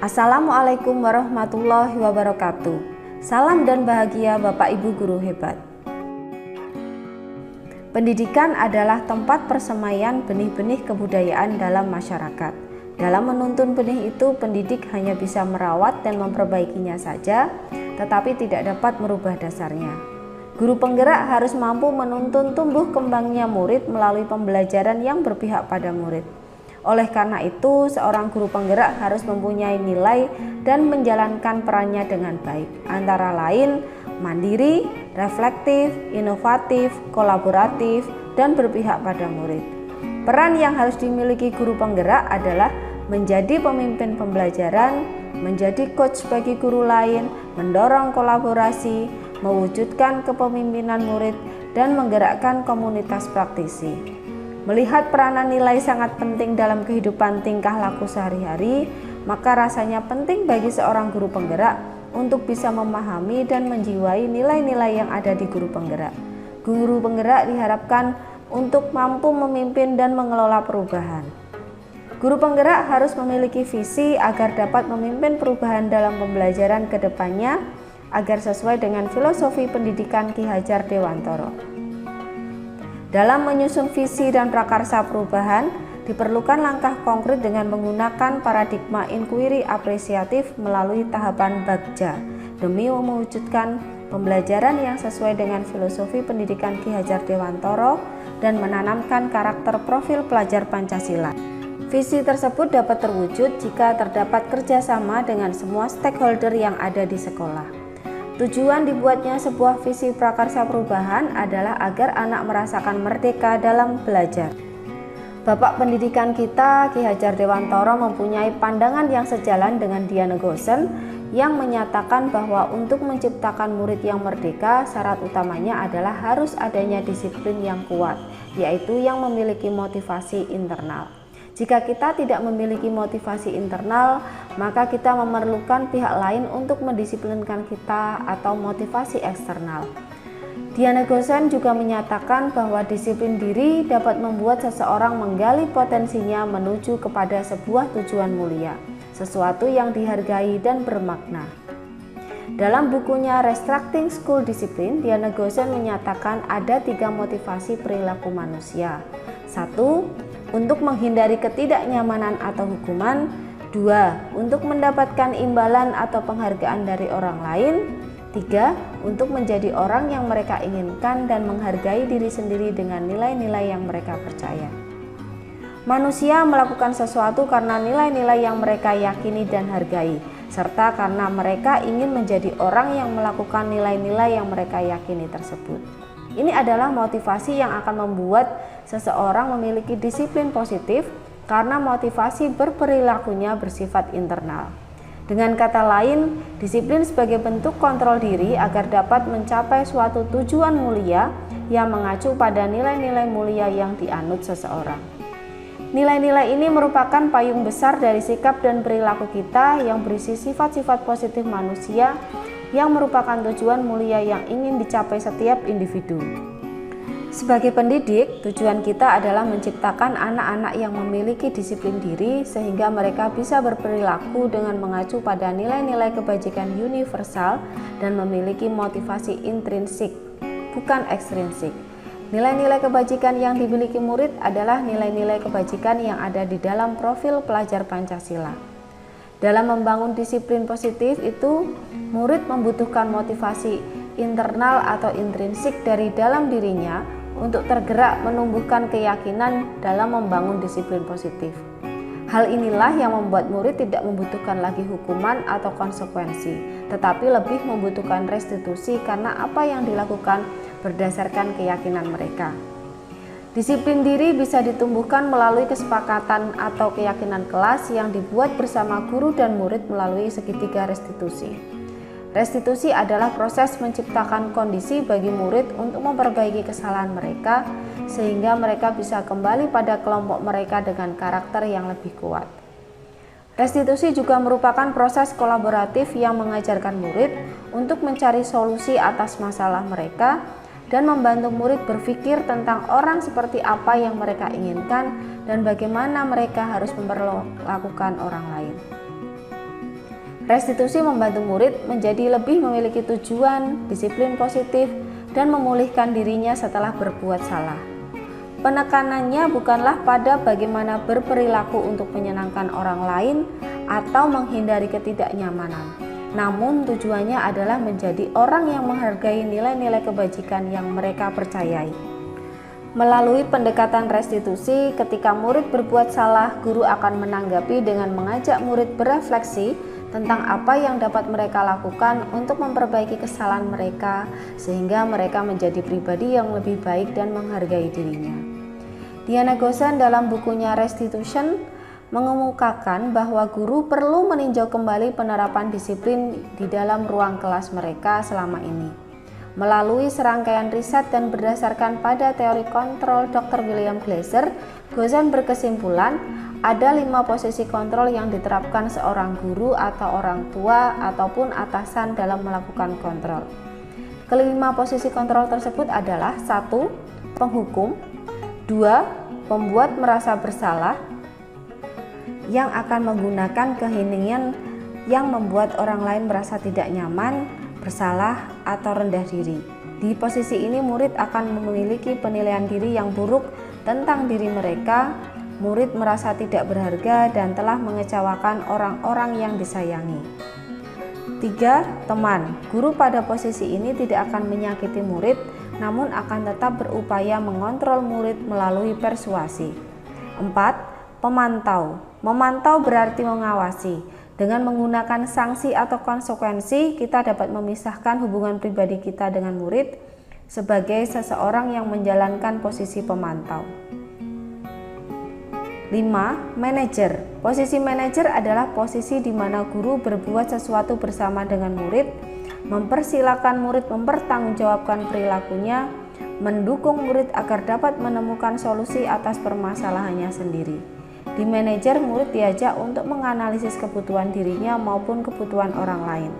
Assalamualaikum warahmatullahi wabarakatuh. Salam dan bahagia Bapak Ibu guru hebat. Pendidikan adalah tempat persemaian benih-benih kebudayaan dalam masyarakat. Dalam menuntun benih itu, pendidik hanya bisa merawat dan memperbaikinya saja, tetapi tidak dapat merubah dasarnya. Guru penggerak harus mampu menuntun tumbuh kembangnya murid melalui pembelajaran yang berpihak pada murid. Oleh karena itu, seorang guru penggerak harus mempunyai nilai dan menjalankan perannya dengan baik, antara lain mandiri, reflektif, inovatif, kolaboratif, dan berpihak pada murid. Peran yang harus dimiliki guru penggerak adalah menjadi pemimpin pembelajaran, menjadi coach bagi guru lain, mendorong kolaborasi, mewujudkan kepemimpinan murid, dan menggerakkan komunitas praktisi. Melihat peranan nilai sangat penting dalam kehidupan tingkah laku sehari-hari, maka rasanya penting bagi seorang guru penggerak untuk bisa memahami dan menjiwai nilai-nilai yang ada di guru penggerak. Guru penggerak diharapkan untuk mampu memimpin dan mengelola perubahan. Guru penggerak harus memiliki visi agar dapat memimpin perubahan dalam pembelajaran ke depannya agar sesuai dengan filosofi pendidikan Ki Hajar Dewantara. Dalam menyusun visi dan prakarsa perubahan, diperlukan langkah konkret dengan menggunakan paradigma inquiry apresiatif melalui tahapan bagja demi mewujudkan pembelajaran yang sesuai dengan filosofi pendidikan Ki Hajar Dewantara dan menanamkan karakter profil pelajar Pancasila. Visi tersebut dapat terwujud jika terdapat kerjasama dengan semua stakeholder yang ada di sekolah. Tujuan dibuatnya sebuah visi prakarsa perubahan adalah agar anak merasakan merdeka dalam belajar. Bapak pendidikan kita, Ki Hajar Dewantara, mempunyai pandangan yang sejalan dengan Diana Goosen yang menyatakan bahwa untuk menciptakan murid yang merdeka, syarat utamanya adalah harus adanya disiplin yang kuat, yaitu yang memiliki motivasi internal. Jika kita tidak memiliki motivasi internal, maka kita memerlukan pihak lain untuk mendisiplinkan kita atau motivasi eksternal. Diana Goosen juga menyatakan bahwa disiplin diri dapat membuat seseorang menggali potensinya menuju kepada sebuah tujuan mulia, sesuatu yang dihargai dan bermakna. Dalam bukunya Restructuring School Discipline, Diana Goosen menyatakan ada 3 motivasi perilaku manusia. 1. Untuk menghindari ketidaknyamanan atau hukuman. 2. Untuk mendapatkan imbalan atau penghargaan dari orang lain. 3. Untuk menjadi orang yang mereka inginkan dan menghargai diri sendiri dengan nilai-nilai yang mereka percaya. Manusia melakukan sesuatu karena nilai-nilai yang mereka yakini dan hargai, serta karena mereka ingin menjadi orang yang melakukan nilai-nilai yang mereka yakini tersebut. Ini adalah motivasi yang akan membuat seseorang memiliki disiplin positif karena motivasi berperilakunya bersifat internal. Dengan kata lain, disiplin sebagai bentuk kontrol diri agar dapat mencapai suatu tujuan mulia yang mengacu pada nilai-nilai mulia yang dianut seseorang. Nilai-nilai ini merupakan payung besar dari sikap dan perilaku kita yang berisi sifat-sifat positif manusia yang merupakan tujuan mulia yang ingin dicapai setiap individu. Sebagai pendidik, tujuan kita adalah menciptakan anak-anak yang memiliki disiplin diri sehingga mereka bisa berperilaku dengan mengacu pada nilai-nilai kebajikan universal dan memiliki motivasi intrinsik, bukan ekstrinsik. Nilai-nilai kebajikan yang dimiliki murid adalah nilai-nilai kebajikan yang ada di dalam profil pelajar Pancasila. Dalam membangun disiplin positif itu, murid membutuhkan motivasi internal atau intrinsik dari dalam dirinya untuk tergerak menumbuhkan keyakinan dalam membangun disiplin positif. Hal inilah yang membuat murid tidak membutuhkan lagi hukuman atau konsekuensi, tetapi lebih membutuhkan restitusi karena apa yang dilakukan berdasarkan keyakinan mereka. Disiplin diri bisa ditumbuhkan melalui kesepakatan atau keyakinan kelas yang dibuat bersama guru dan murid melalui segitiga restitusi. Restitusi adalah proses menciptakan kondisi bagi murid untuk memperbaiki kesalahan mereka sehingga mereka bisa kembali pada kelompok mereka dengan karakter yang lebih kuat. Restitusi juga merupakan proses kolaboratif yang mengajarkan murid untuk mencari solusi atas masalah mereka dan membantu murid berpikir tentang orang seperti apa yang mereka inginkan dan bagaimana mereka harus memperlakukan orang lain. Restitusi membantu murid menjadi lebih memiliki tujuan, disiplin positif, dan memulihkan dirinya setelah berbuat salah. Penekanannya bukanlah pada bagaimana berperilaku untuk menyenangkan orang lain atau menghindari ketidaknyamanan, namun tujuannya adalah menjadi orang yang menghargai nilai-nilai kebajikan yang mereka percayai. Melalui pendekatan restitusi, ketika murid berbuat salah, guru akan menanggapi dengan mengajak murid berefleksi tentang apa yang dapat mereka lakukan untuk memperbaiki kesalahan mereka, sehingga mereka menjadi pribadi yang lebih baik dan menghargai dirinya. Diana Gosen dalam bukunya Restitution mengemukakan bahwa guru perlu meninjau kembali penerapan disiplin di dalam ruang kelas mereka selama ini. Melalui serangkaian riset dan berdasarkan pada teori kontrol Dr. William Glasser, Gosen berkesimpulan ada 5 posisi kontrol yang diterapkan seorang guru atau orang tua ataupun atasan dalam melakukan kontrol. Kelima posisi kontrol tersebut adalah 1. Penghukum, 2. Pembuat merasa bersalah yang akan menggunakan keheningan yang membuat orang lain merasa tidak nyaman, bersalah, atau rendah diri. Di posisi ini murid akan memiliki penilaian diri yang buruk tentang diri mereka. Murid merasa tidak berharga dan telah mengecewakan orang-orang yang disayangi. 3. Teman. Guru pada posisi ini tidak akan menyakiti murid, namun akan tetap berupaya mengontrol murid melalui persuasi. 4. Pemantau. Memantau berarti mengawasi. Dengan menggunakan sanksi atau konsekuensi, kita dapat memisahkan hubungan pribadi kita dengan murid sebagai seseorang yang menjalankan posisi pemantau. 5. Manajer. Posisi manajer adalah posisi di mana guru berbuat sesuatu bersama dengan murid, mempersilakan murid mempertanggungjawabkan perilakunya, mendukung murid agar dapat menemukan solusi atas permasalahannya sendiri. Di manajer, murid diajak untuk menganalisis kebutuhan dirinya maupun kebutuhan orang lain.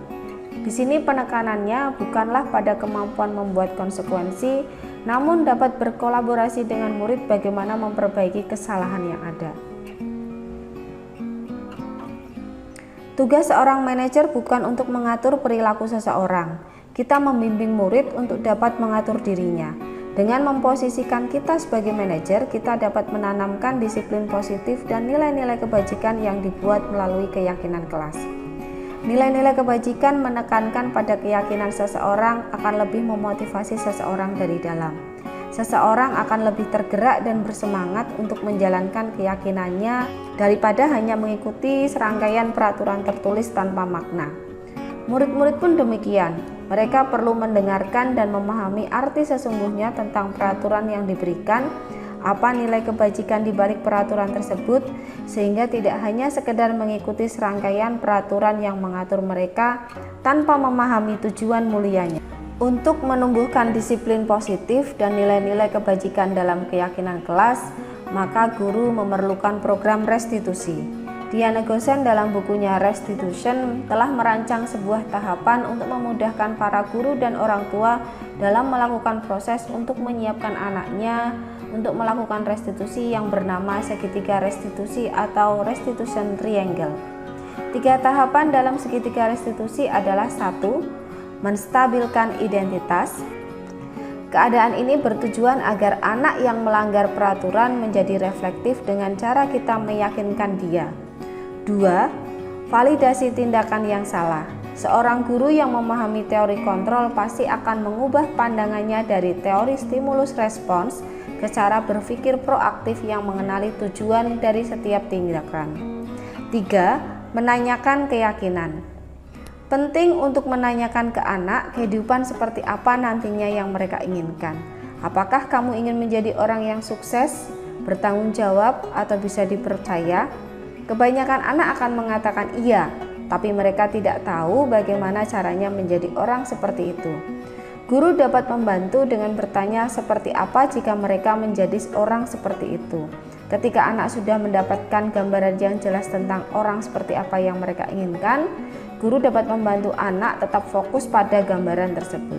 Di sini penekanannya bukanlah pada kemampuan membuat konsekuensi, namun dapat berkolaborasi dengan murid bagaimana memperbaiki kesalahan yang ada. Tugas seorang manajer bukan untuk mengatur perilaku seseorang. Kita membimbing murid untuk dapat mengatur dirinya. Dengan memposisikan kita sebagai manajer, kita dapat menanamkan disiplin positif dan nilai-nilai kebajikan yang dibuat melalui keyakinan kelas. Nilai-nilai kebajikan menekankan pada keyakinan seseorang akan lebih memotivasi seseorang dari dalam. Seseorang akan lebih tergerak dan bersemangat untuk menjalankan keyakinannya daripada hanya mengikuti serangkaian peraturan tertulis tanpa makna. Murid-murid pun demikian. Mereka perlu mendengarkan dan memahami arti sesungguhnya tentang peraturan yang diberikan, apa nilai kebajikan di balik peraturan tersebut, sehingga tidak hanya sekedar mengikuti serangkaian peraturan yang mengatur mereka tanpa memahami tujuan mulianya. Untuk menumbuhkan disiplin positif dan nilai-nilai kebajikan dalam keyakinan kelas, maka guru memerlukan program restitusi. Diana Gosen dalam bukunya Restitution telah merancang sebuah tahapan untuk memudahkan para guru dan orang tua dalam melakukan proses untuk menyiapkan anaknya untuk melakukan restitusi yang bernama segitiga restitusi atau restitution triangle. 3 tahapan dalam segitiga restitusi adalah 1. Menstabilkan identitas. Keadaan ini bertujuan agar anak yang melanggar peraturan menjadi reflektif dengan cara kita meyakinkan dia. 2. Validasi tindakan yang salah. Seorang guru yang memahami teori kontrol pasti akan mengubah pandangannya dari teori stimulus respons ke cara berpikir proaktif yang mengenali tujuan dari setiap tindakan. 3. Menanyakan keyakinan. Penting untuk menanyakan ke anak kehidupan seperti apa nantinya yang mereka inginkan. Apakah kamu ingin menjadi orang yang sukses, bertanggung jawab, atau bisa dipercaya? Kebanyakan anak akan mengatakan iya, tapi mereka tidak tahu bagaimana caranya menjadi orang seperti itu. Guru dapat membantu dengan bertanya seperti apa jika mereka menjadi orang seperti itu. Ketika anak sudah mendapatkan gambaran yang jelas tentang orang seperti apa yang mereka inginkan, guru dapat membantu anak tetap fokus pada gambaran tersebut.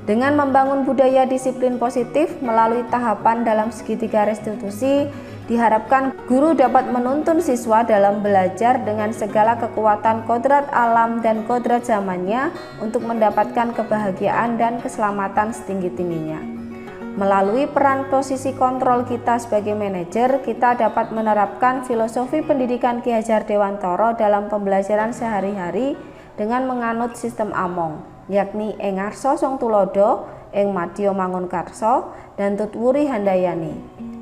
Dengan membangun budaya disiplin positif melalui tahapan dalam segitiga restitusi, Diharapkan guru dapat menuntun siswa dalam belajar dengan segala kekuatan kodrat alam dan kodrat zamannya untuk mendapatkan kebahagiaan dan keselamatan setinggi-tingginya. Melalui peran posisi kontrol kita sebagai manajer, kita dapat menerapkan filosofi pendidikan Ki Hajar Dewantara dalam pembelajaran sehari-hari dengan menganut sistem among, yakni ing ngarsa song tulodo, ing madya mangun karsa, dan tutwuri handayani.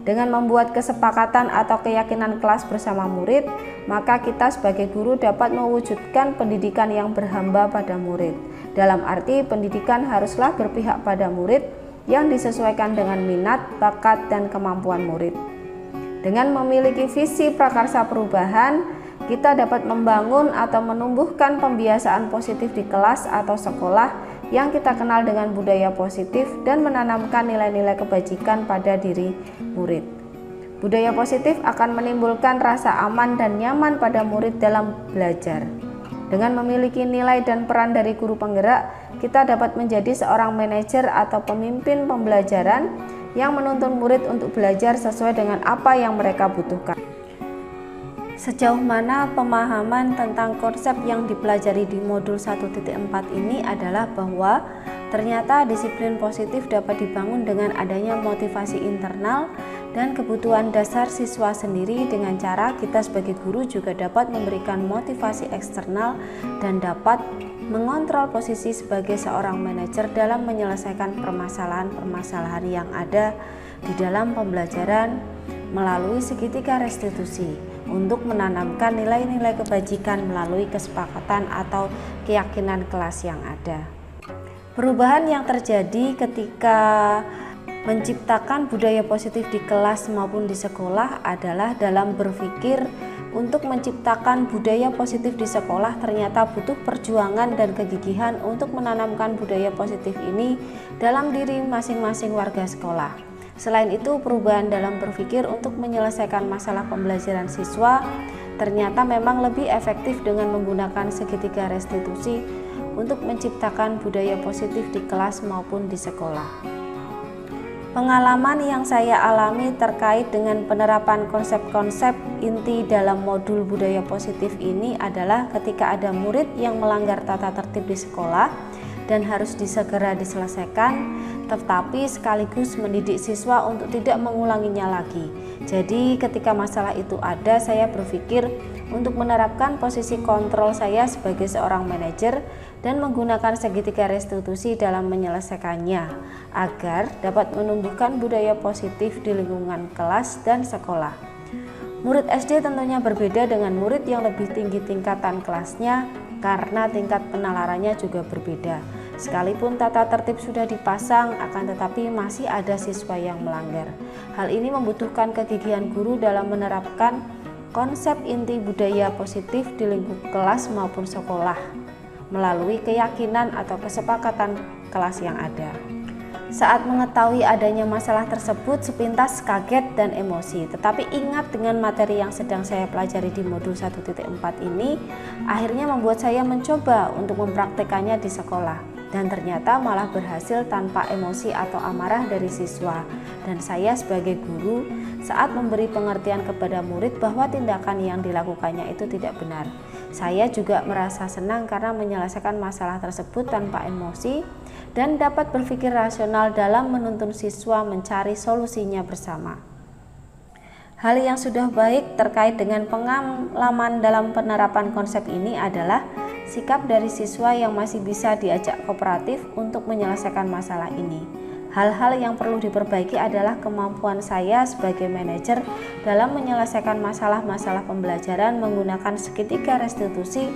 Dengan membuat kesepakatan atau keyakinan kelas bersama murid, maka kita sebagai guru dapat mewujudkan pendidikan yang berhamba pada murid. Dalam arti pendidikan haruslah berpihak pada murid yang disesuaikan dengan minat, bakat, dan kemampuan murid. Dengan memiliki visi prakarsa perubahan, kita dapat membangun atau menumbuhkan pembiasaan positif di kelas atau sekolah yang kita kenal dengan budaya positif dan menanamkan nilai-nilai kebajikan pada diri murid. Budaya positif akan menimbulkan rasa aman dan nyaman pada murid dalam belajar. Dengan memiliki nilai dan peran dari guru penggerak, kita dapat menjadi seorang manajer atau pemimpin pembelajaran yang menuntun murid untuk belajar sesuai dengan apa yang mereka butuhkan. Sejauh mana pemahaman tentang konsep yang dipelajari di modul 1.4 ini adalah bahwa ternyata disiplin positif dapat dibangun dengan adanya motivasi internal dan kebutuhan dasar siswa sendiri, dengan cara kita sebagai guru juga dapat memberikan motivasi eksternal dan dapat mengontrol posisi sebagai seorang manajer dalam menyelesaikan permasalahan-permasalahan yang ada di dalam pembelajaran melalui segitiga restitusi untuk menanamkan nilai-nilai kebajikan melalui kesepakatan atau keyakinan kelas yang ada. Perubahan yang terjadi ketika menciptakan budaya positif di kelas maupun di sekolah adalah dalam berpikir untuk menciptakan budaya positif di sekolah ternyata butuh perjuangan dan kegigihan untuk menanamkan budaya positif ini dalam diri masing-masing warga sekolah. Selain itu, perubahan dalam berpikir untuk menyelesaikan masalah pembelajaran siswa ternyata memang lebih efektif dengan menggunakan segitiga restitusi untuk menciptakan budaya positif di kelas maupun di sekolah. Pengalaman yang saya alami terkait dengan penerapan konsep-konsep inti dalam modul budaya positif ini adalah ketika ada murid yang melanggar tata tertib di sekolah dan harus segera diselesaikan, tetapi sekaligus mendidik siswa untuk tidak mengulanginya lagi. Jadi ketika masalah itu ada, saya berpikir untuk menerapkan posisi kontrol saya sebagai seorang manajer dan menggunakan segitiga restitusi dalam menyelesaikannya agar dapat menumbuhkan budaya positif di lingkungan kelas dan sekolah. Murid SD tentunya berbeda dengan murid yang lebih tinggi tingkatan kelasnya karena tingkat penalarannya juga berbeda. Sekalipun tata tertib sudah dipasang, akan tetapi masih ada siswa yang melanggar. Hal ini membutuhkan kegigihan guru dalam menerapkan konsep inti budaya positif di lingkup kelas maupun sekolah melalui keyakinan atau kesepakatan kelas yang ada. Saat mengetahui adanya masalah tersebut, sepintas kaget dan emosi. Tetapi ingat dengan materi yang sedang saya pelajari di modul 1.4 ini, akhirnya membuat saya mencoba untuk mempraktekannya di sekolah. Dan ternyata malah berhasil tanpa emosi atau amarah dari siswa. Dan saya sebagai guru saat memberi pengertian kepada murid bahwa tindakan yang dilakukannya itu tidak benar. Saya juga merasa senang karena menyelesaikan masalah tersebut tanpa emosi dan dapat berpikir rasional dalam menuntun siswa mencari solusinya bersama. Hal yang sudah baik terkait dengan pengalaman dalam penerapan konsep ini adalah sikap dari siswa yang masih bisa diajak kooperatif untuk menyelesaikan masalah ini. Hal-hal yang perlu diperbaiki adalah kemampuan saya sebagai manajer dalam menyelesaikan masalah-masalah pembelajaran menggunakan segitiga restitusi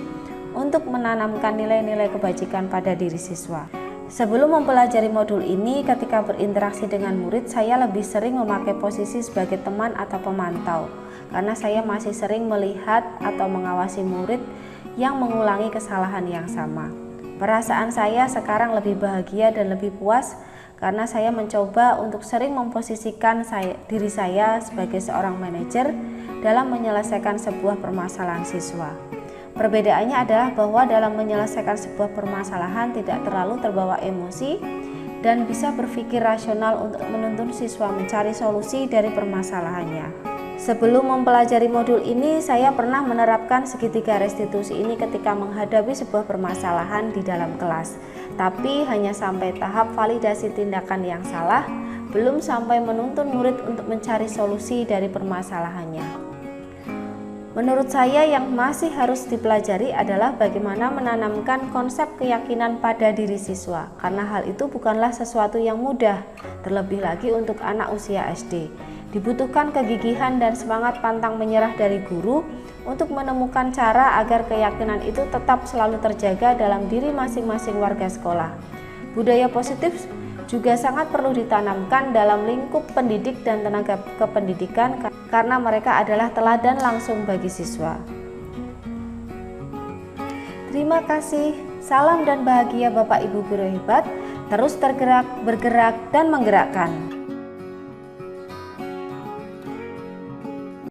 untuk menanamkan nilai-nilai kebajikan pada diri siswa. Sebelum mempelajari modul ini, ketika berinteraksi dengan murid, saya lebih sering memakai posisi sebagai teman atau pemantau, karena saya masih sering melihat atau mengawasi murid yang mengulangi kesalahan yang sama. Perasaan saya sekarang lebih bahagia dan lebih puas karena saya mencoba untuk sering memposisikan diri saya sebagai seorang manajer dalam menyelesaikan sebuah permasalahan siswa. Perbedaannya adalah bahwa dalam menyelesaikan sebuah permasalahan tidak terlalu terbawa emosi dan bisa berpikir rasional untuk menuntun siswa mencari solusi dari permasalahannya. Sebelum mempelajari modul ini, saya pernah menerapkan segitiga restitusi ini ketika menghadapi sebuah permasalahan di dalam kelas, tapi hanya sampai tahap validasi tindakan yang salah, belum sampai menuntun murid untuk mencari solusi dari permasalahannya. Menurut saya yang masih harus dipelajari adalah bagaimana menanamkan konsep keyakinan pada diri siswa, karena hal itu bukanlah sesuatu yang mudah, terlebih lagi untuk anak usia SD. Dibutuhkan kegigihan dan semangat pantang menyerah dari guru untuk menemukan cara agar keyakinan itu tetap selalu terjaga dalam diri masing-masing warga sekolah. Budaya positif juga sangat perlu ditanamkan dalam lingkup pendidik dan tenaga kependidikan karena mereka adalah teladan langsung bagi siswa. Terima kasih, salam dan bahagia Bapak Ibu guru hebat, terus tergerak, bergerak, dan menggerakkan.